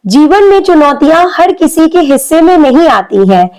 जीवन में चुनौतियां हर किसी के हिस्से में नहीं आती हैं।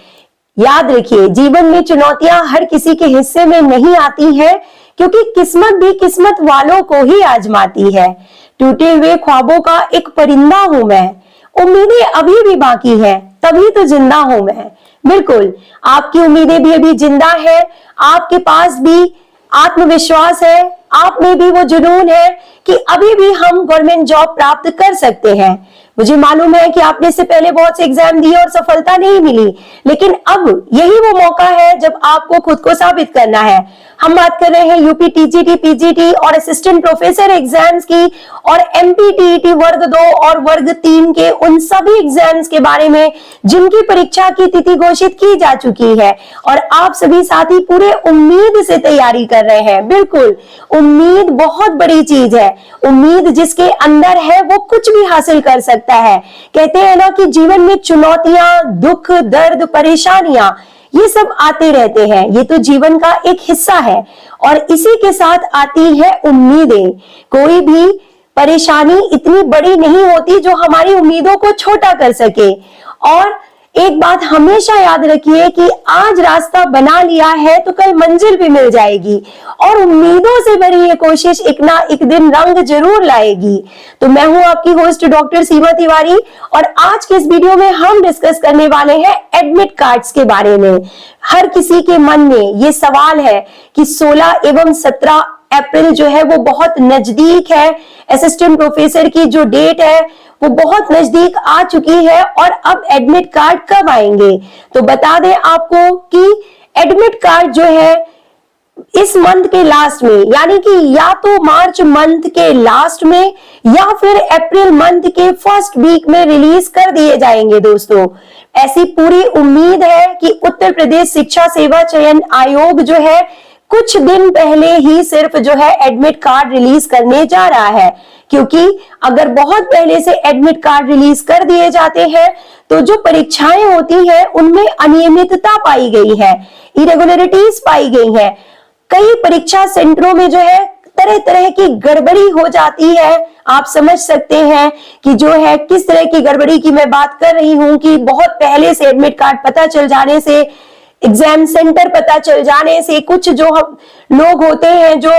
याद रखिए, जीवन में चुनौतियां हर किसी के हिस्से में नहीं आती हैं, क्योंकि किस्मत भी किस्मत वालों को ही आजमाती है। टूटे हुए ख्वाबों का एक परिंदा हूं मैं, उम्मीदें अभी भी बाकी है, तभी तो जिंदा हूं मैं। बिल्कुल, आपकी उम्मीदें भी अभी जिंदा है, आपके पास भी आत्मविश्वास है, आप में भी वो जुनून है कि अभी भी हम गवर्नमेंट जॉब प्राप्त कर सकते हैं। मुझे मालूम है कि आपने इससे पहले बहुत से एग्जाम दिए और सफलता नहीं मिली, लेकिन अब यही वो मौका है जब आपको खुद को साबित करना है। हम बात कर रहे हैं यूपी टीजीटी, पीजीटी और असिस्टेंट प्रोफेसर एग्जाम्स की, और एमपीटीईटी वर्ग 2 और वर्ग 3 के उन सभी एग्जाम्स के बारे में जिनकी परीक्षा की तिथि घोषित की जा चुकी है, और आप सभी साथी पूरे उम्मीद से तैयारी कर रहे हैं। बिल्कुल, उम्मीद बहुत बड़ी चीज है। उम्मीद जिसके अंदर है वो कुछ भी हासिल कर सकता है। कहते हैं ना कि जीवन में चुनौतियां, दुख, दर्द, परेशानियां ये सब आते रहते हैं। ये तो जीवन का एक हिस्सा है, और इसी के साथ आती है उम्मीदें। कोई भी परेशानी इतनी बड़ी नहीं होती जो हमारी उम्मीदों को छोटा कर सके। और एक बात हमेशा याद रखिए कि आज रास्ता बना लिया है तो कल मंजिल भी मिल जाएगी, और उम्मीदों से भरी ये कोशिश एक ना एक दिन रंग जरूर लाएगी। तो मैं हूं आपकी होस्ट डॉक्टर सीमा तिवारी, और आज के इस वीडियो में हम डिस्कस करने वाले हैं एडमिट कार्ड्स के बारे में। हर किसी के मन में ये सवाल है कि 16 एवं 17 अप्रैल जो है वो बहुत नजदीक है। असिस्टेंट प्रोफेसर की जो डेट है वो बहुत नजदीक आ चुकी है, और अब एडमिट कार्ड कब आएंगे। तो बता दें आपको कि एडमिट कार्ड जो है इस मंथ के लास्ट में, यानी कि या तो मार्च मंथ के लास्ट में या फिर अप्रैल मंथ के फर्स्ट वीक में रिलीज कर दिए जाएंगे। दोस्तों, ऐसी पूरी उम्मीद है कि उत्तर प्रदेश शिक्षा सेवा चयन आयोग जो है कुछ दिन पहले ही सिर्फ जो है एडमिट कार्ड रिलीज करने जा रहा है, क्योंकि अगर बहुत पहले से एडमिट कार्ड रिलीज कर दिए जाते हैं तो जो परीक्षाएं होती हैं उनमें अनियमितता पाई गई है, इरेगुलरिटीज पाई गई है। कई परीक्षा सेंटरों में जो है तरह तरह की गड़बड़ी हो जाती है। आप समझ सकते हैं कि जो है किस तरह की गड़बड़ी की मैं बात कर रही हूं, कि बहुत पहले से एडमिट कार्ड पता चल जाने से, एग्जाम सेंटर पता चल जाने से, कुछ जो लोग होते हैं जो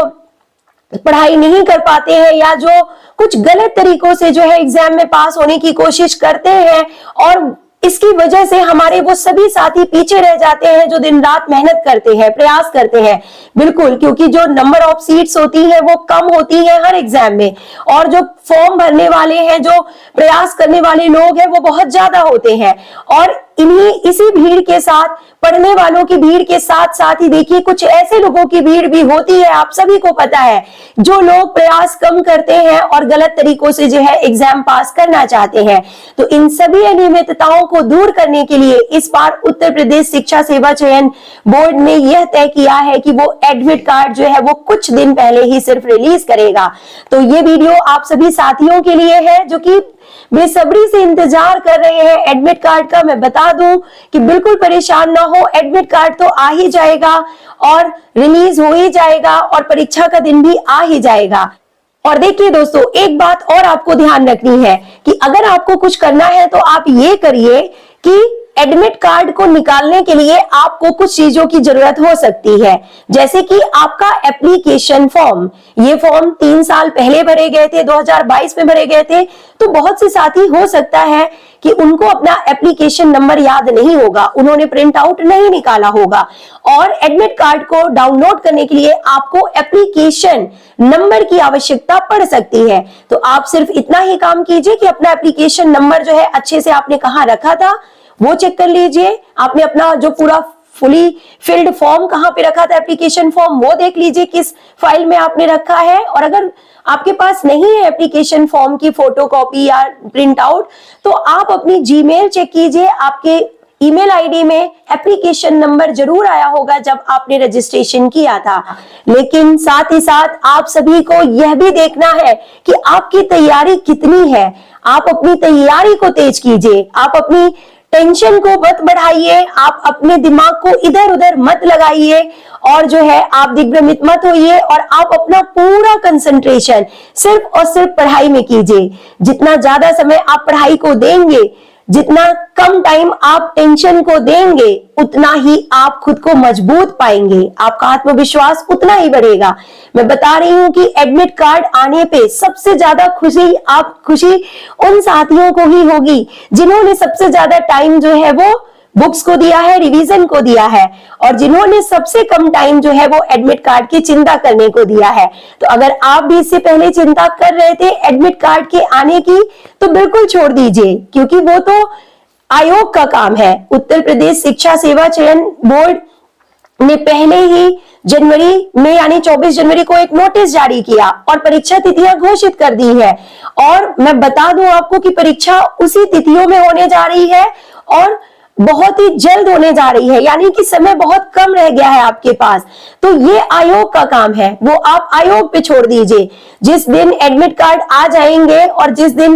पढ़ाई नहीं कर पाते हैं या जो कुछ गलत तरीकों से जो है एग्जाम में पास होने की कोशिश करते हैं, और इसकी वजह से हमारे वो सभी साथी पीछे रह जाते हैं जो दिन रात मेहनत करते हैं, प्रयास करते हैं। बिल्कुल, क्योंकि जो नंबर ऑफ सीट्स होती है वो कम होती है हर एग्जाम में, और जो फॉर्म भरने वाले हैं, जो प्रयास करने वाले लोग हैं वो बहुत ज्यादा होते हैं। और इसी भीड़ के साथ, पढ़ने वालों की भीड़ के साथ साथ ही देखिए कुछ ऐसे लोगों की भीड़ भी होती है, आप सभी को पता है, जो लोग प्रयास कम करते हैं और गलत तरीकों से जो है एग्जाम पास करना चाहते हैं। तो इन सभी अनियमितताओं को दूर करने के लिए इस बार उत्तर प्रदेश शिक्षा सेवा चयन बोर्ड ने यह तय किया है कि वो एडमिट कार्ड जो है वो कुछ दिन पहले ही सिर्फ रिलीज करेगा। तो ये वीडियो आप सभी साथियों के लिए है जो कि बेसब्री से इंतजार कर रहे हैं एडमिट कार्ड का। मैं बता दूं कि बिल्कुल परेशान ना हो, एडमिट कार्ड तो आ ही जाएगा और रिलीज हो ही जाएगा, और परीक्षा का दिन भी आ ही जाएगा। और देखिए दोस्तों, एक बात और आपको ध्यान रखनी है कि अगर आपको कुछ करना है तो आप ये करिए कि एडमिट कार्ड को निकालने के लिए आपको कुछ चीजों की जरूरत हो सकती है, जैसे कि आपका एप्लीकेशन फॉर्म। ये फॉर्म 3 साल पहले भरे गए थे, 2022 में भरे गए थे। तो बहुत से साथी हो सकता है कि उनको अपना एप्लीकेशन नंबर याद नहीं होगा, उन्होंने प्रिंट आउट नहीं निकाला होगा, और एडमिट कार्ड को डाउनलोड करने के लिए आपको एप्लीकेशन नंबर की आवश्यकता पड़ सकती है। तो आप सिर्फ इतना ही काम कीजिए कि अपना एप्लीकेशन नंबर जो है अच्छे से आपने कहाँ रखा था वो चेक कर लीजिए। आपने अपना जो पूरा फुली फिल्ड फॉर्म कहाँ पे रखा था, एप्लीकेशन फॉर्म, वो देख लीजिए किस फाइल में आपने रखा है। और अगर आपके पास नहीं है एप्लीकेशन फॉर्म की फोटोकॉपी या प्रिंट आउट, तो आप अपनी जीमेल चेक कीजिए। आपके ईमेल आईडी में एप्लीकेशन नंबर जरूर आया होगा जब आपने रजिस्ट्रेशन किया था। लेकिन साथ ही साथ आप सभी को यह भी देखना है कि आपकी तैयारी कितनी है। आप अपनी तैयारी को तेज कीजिए, आप अपनी टेंशन को मत बढ़ाइए, आप अपने दिमाग को इधर उधर मत लगाइए और जो है आप दिग्भ्रमित मत होइए और आप अपना पूरा कंसंट्रेशन सिर्फ और सिर्फ पढ़ाई में कीजिए। जितना ज्यादा समय आप पढ़ाई को देंगे, जितना कम टाइम आप टेंशन को देंगे, उतना ही आप खुद को मजबूत पाएंगे, आपका आत्मविश्वास उतना ही बढ़ेगा। मैं बता रही हूं कि एडमिट कार्ड आने पे सबसे ज्यादा खुशी उन साथियों को ही होगी जिन्होंने सबसे ज्यादा टाइम जो है वो बुक्स को दिया है, रिवीजन को दिया है, और जिन्होंने सबसे कम टाइम जो है वो एडमिट कार्ड की चिंता करने को दिया है। तो अगर आप भी इससे पहले चिंता कर रहे थे एडमिट कार्ड के आने की, तो बिल्कुल छोड़ दीजिए, क्योंकि वो तो आयोग का काम है। उत्तर प्रदेश शिक्षा सेवा चयन बोर्ड ने पहले ही जनवरी में यानी 24 जनवरी को एक नोटिस जारी किया और परीक्षा तिथियां घोषित कर दी है। और मैं बता दूं आपको कि परीक्षा उसी तिथियों में होने जा रही है और बहुत ही जल्द होने जा रही है, यानी कि समय बहुत कम रह गया है आपके पास। तो ये आयोग का काम है, वो आप आयोग पे छोड़ दीजिए। जिस दिन एडमिट कार्ड आ जाएंगे और जिस दिन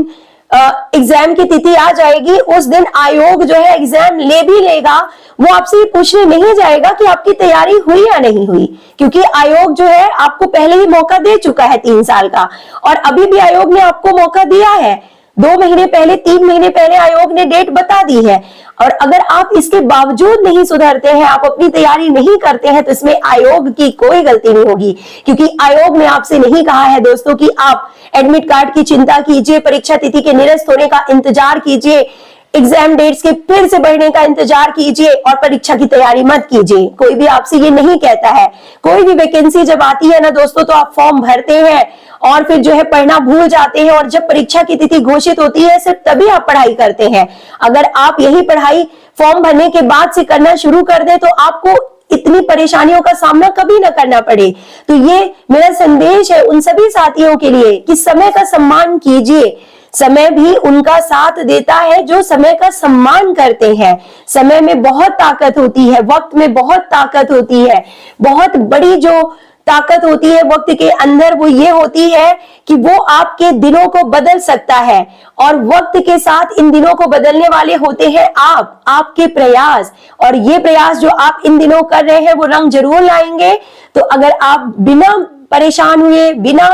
एग्जाम की तिथि आ जाएगी, उस दिन आयोग जो है एग्जाम ले भी लेगा। वो आपसे ये पूछने नहीं जाएगा कि आपकी तैयारी हुई या नहीं हुई, क्योंकि आयोग जो है आपको पहले ही मौका दे चुका है 3 साल का, और अभी भी आयोग ने आपको मौका दिया है। 2 महीने पहले, 3 महीने पहले आयोग ने डेट बता दी है। और अगर आप इसके बावजूद नहीं सुधरते हैं, आप अपनी तैयारी नहीं करते हैं, तो इसमें आयोग की कोई गलती नहीं होगी, क्योंकि आयोग ने आपसे नहीं कहा है दोस्तों कि आप एडमिट कार्ड की चिंता कीजिए, परीक्षा तिथि के निरस्त होने का इंतजार कीजिए, एग्जाम डेट्स के फिर से बढ़ने का इंतजार कीजिए और परीक्षा की तैयारी मत कीजिए। कोई भी आपसे ये नहीं कहता है। कोई भी वैकेंसी जब आती है ना दोस्तों, तो आप फॉर्म भरते हैं और फिर जो है पढ़ना भूल जाते हैं, और जब परीक्षा की तिथि घोषित होती है सिर्फ तभी आप पढ़ाई करते हैं। अगर आप यही पढ़ाई फॉर्म भरने के बाद से करना शुरू कर दें, तो आपको इतनी परेशानियों का सामना कभी ना करना पड़े। तो ये मेरा संदेश है उन सभी साथियों के लिए कि समय का सम्मान कीजिए। समय भी उनका साथ देता है जो समय का सम्मान करते हैं। समय में बहुत ताकत होती है, वक्त में बहुत ताकत होती है। बहुत बड़ी जो ताकत होती है वक्त के अंदर, वो ये होती है कि वो आपके दिनों को बदल सकता है, और वक्त के साथ इन दिनों को बदलने वाले होते हैं आपके प्रयास। और ये प्रयास जो आप इन दिनों कर रहे हैं वो रंग जरूर लाएंगे। तो अगर आप बिना परेशान हुए, बिना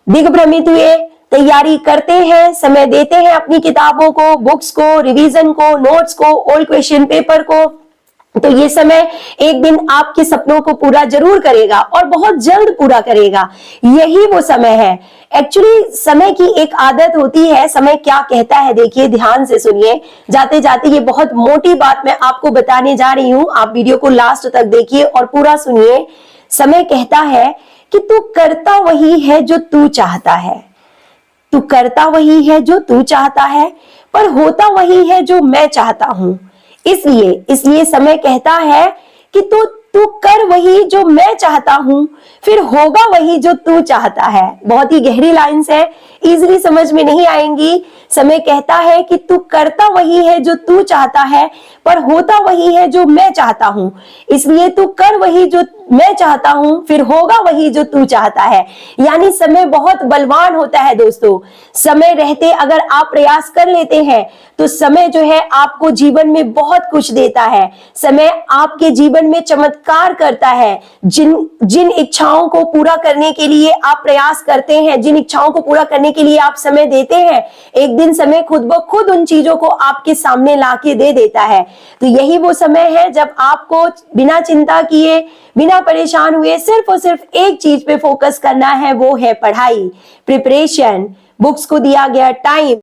दिग्भ्रमित हुए तैयारी करते हैं, समय देते हैं अपनी किताबों को, बुक्स को, रिवीजन को, नोट्स को, ओल्ड क्वेश्चन पेपर को, तो ये समय एक दिन आपके सपनों को पूरा जरूर करेगा और बहुत जल्द पूरा करेगा। यही वो समय है। एक्चुअली समय की एक आदत होती है, समय क्या कहता है देखिए, ध्यान से सुनिए। जाते जाते ये बहुत मोटी बात मैं आपको बताने जा रही हूं, आप वीडियो को लास्ट तक देखिए और पूरा सुनिए। समय कहता है कि तू करता वही है जो तू चाहता है, तू करता वही है जो तू चाहता है, पर होता वही है जो मैं चाहता हूं। इसलिए समय कहता है कि तू कर वही जो मैं चाहता हूं, फिर होगा वही जो तू चाहता है। बहुत ही गहरी लाइन्स है, इजीली समझ में नहीं आएंगी। समय कहता है कि तू करता वही है जो तू चाहता है, पर होता वही है जो मैं चाहता हूं। इसलिए तू कर वही जो मैं चाहता हूं, फिर होगा वही जो तू चाहता है। यानी समय बहुत बलवान होता है दोस्तों। समय रहते अगर आप प्रयास कर लेते हैं, तो समय जो है आपको जीवन में बहुत कुछ देता है। समय आपके जीवन में चमत्कार करता है। जिन इच्छाओं को पूरा करने के लिए आप प्रयास करते हैं, जिन इच्छाओं को पूरा करने के लिए आप समय देते हैं, एक दिन समय खुद ब खुद उन चीजों को आपके सामने लाके दे देता है। तो यही वो समय है जब आपको बिना चिंता किए, बिना परेशान हुए सिर्फ और सिर्फ एक चीज पे फोकस करना है, वो है पढ़ाई, प्रिपरेशन, बुक्स को दिया गया टाइम।